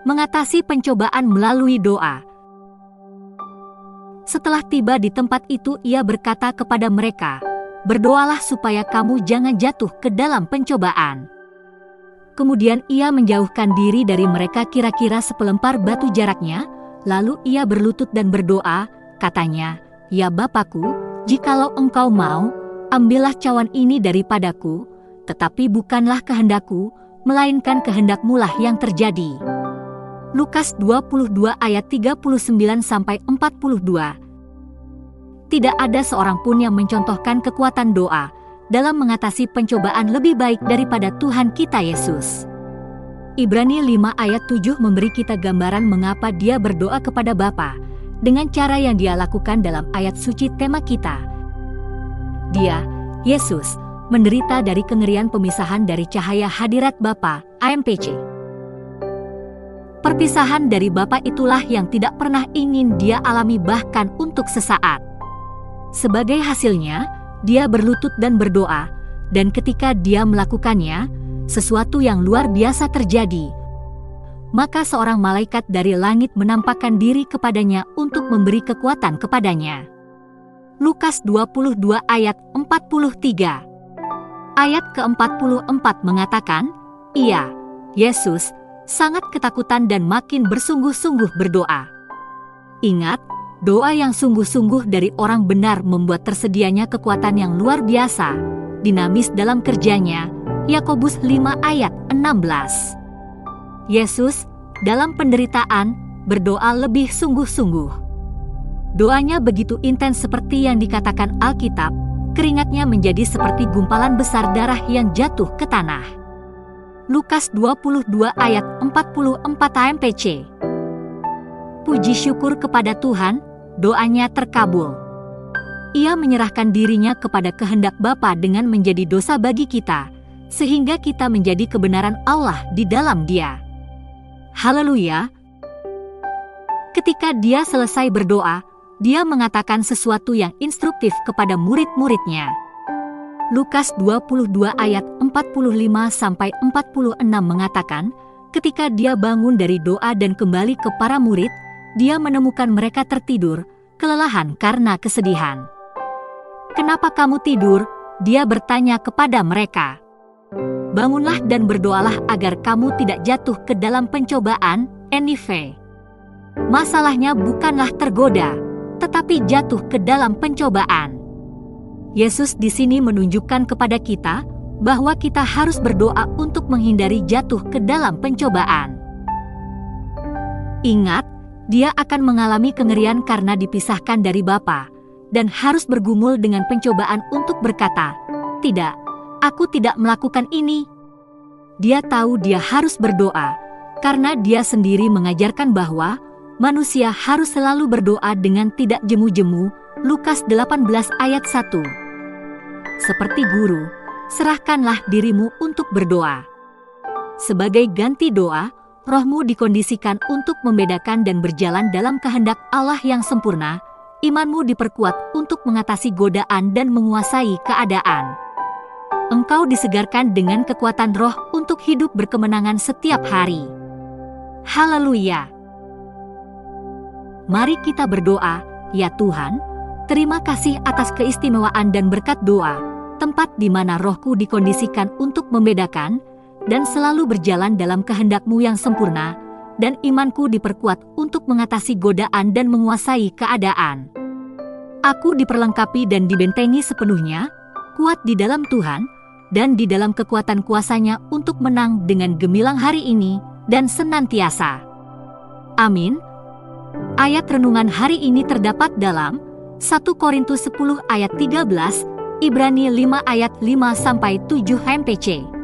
mengatasi pencobaan melalui doa. Setelah tiba di tempat itu, ia berkata kepada mereka, "Berdoalah supaya kamu jangan jatuh ke dalam pencobaan." Kemudian ia menjauhkan diri dari mereka kira-kira sepelempar batu jaraknya, lalu ia berlutut dan berdoa, katanya, "Ya Bapakku, jikalau Engkau mau, ambillah cawan ini daripadaku, tetapi bukanlah kehendakku, melainkan kehendak-Mu lah yang terjadi." Lukas 22 ayat 39-42. Tidak ada seorang pun yang mencontohkan kekuatan doa dalam mengatasi pencobaan lebih baik daripada Tuhan kita Yesus. Ibrani 5 ayat 7 memberi kita gambaran mengapa dia berdoa kepada Bapa dengan cara yang dia lakukan dalam ayat suci tema kita. Dia, Yesus, menderita dari kengerian pemisahan dari cahaya hadirat Bapa, AMPC. Perpisahan dari Bapa itulah yang tidak pernah ingin dia alami bahkan untuk sesaat. Sebagai hasilnya, dia berlutut dan berdoa, dan ketika dia melakukannya, sesuatu yang luar biasa terjadi. Maka seorang malaikat dari langit menampakkan diri kepadanya untuk memberi kekuatan kepadanya. Lukas 22 ayat 43. Ayat ke-44 mengatakan, ia, Yesus, sangat ketakutan dan makin bersungguh-sungguh berdoa. Ingat, doa yang sungguh-sungguh dari orang benar membuat tersedianya kekuatan yang luar biasa, dinamis dalam kerjanya. Yakobus 5 ayat 16. Yesus, dalam penderitaan, berdoa lebih sungguh-sungguh. Doanya begitu intens seperti yang dikatakan Alkitab, keringatnya menjadi seperti gumpalan besar darah yang jatuh ke tanah. Lukas 22 ayat 44 AMPC. Puji syukur kepada Tuhan, doanya terkabul. Ia menyerahkan dirinya kepada kehendak Bapa dengan menjadi dosa bagi kita, sehingga kita menjadi kebenaran Allah di dalam Dia. Haleluya! Ketika dia selesai berdoa, dia mengatakan sesuatu yang instruktif kepada murid-muridnya. Lukas 22 ayat 45-46 mengatakan, ketika dia bangun dari doa dan kembali ke para murid, dia menemukan mereka tertidur, kelelahan karena kesedihan. "Kenapa kamu tidur?" Dia bertanya kepada mereka. "Bangunlah dan berdoalah agar kamu tidak jatuh ke dalam pencobaan, NIV." Masalahnya bukanlah tergoda, tetapi jatuh ke dalam pencobaan. Yesus di sini menunjukkan kepada kita bahwa kita harus berdoa untuk menghindari jatuh ke dalam pencobaan. Ingat, dia akan mengalami kengerian karena dipisahkan dari Bapa, dan harus bergumul dengan pencobaan untuk berkata, "Tidak, aku tidak melakukan ini." Dia tahu dia harus berdoa, karena dia sendiri mengajarkan bahwa manusia harus selalu berdoa dengan tidak jemu-jemu, Lukas 18 ayat 1. Seperti guru, serahkanlah dirimu untuk berdoa. Sebagai ganti doa, rohmu dikondisikan untuk membedakan dan berjalan dalam kehendak Allah yang sempurna, imanmu diperkuat untuk mengatasi godaan dan menguasai keadaan. Engkau disegarkan dengan kekuatan roh untuk hidup berkemenangan setiap hari. Haleluya! Mari kita berdoa, ya Tuhan, terima kasih atas keistimewaan dan berkat doa, tempat di mana rohku dikondisikan untuk membedakan, dan selalu berjalan dalam kehendak-Mu yang sempurna, dan imanku diperkuat untuk mengatasi godaan dan menguasai keadaan. Aku diperlengkapi dan dibentengi sepenuhnya, kuat di dalam Tuhan, dan di dalam kekuatan kuasa-Nya untuk menang dengan gemilang hari ini, dan senantiasa. Amin. Ayat renungan hari ini terdapat dalam 1 Korintus 10 ayat 13, Ibrani 5 ayat 5-7 MPC.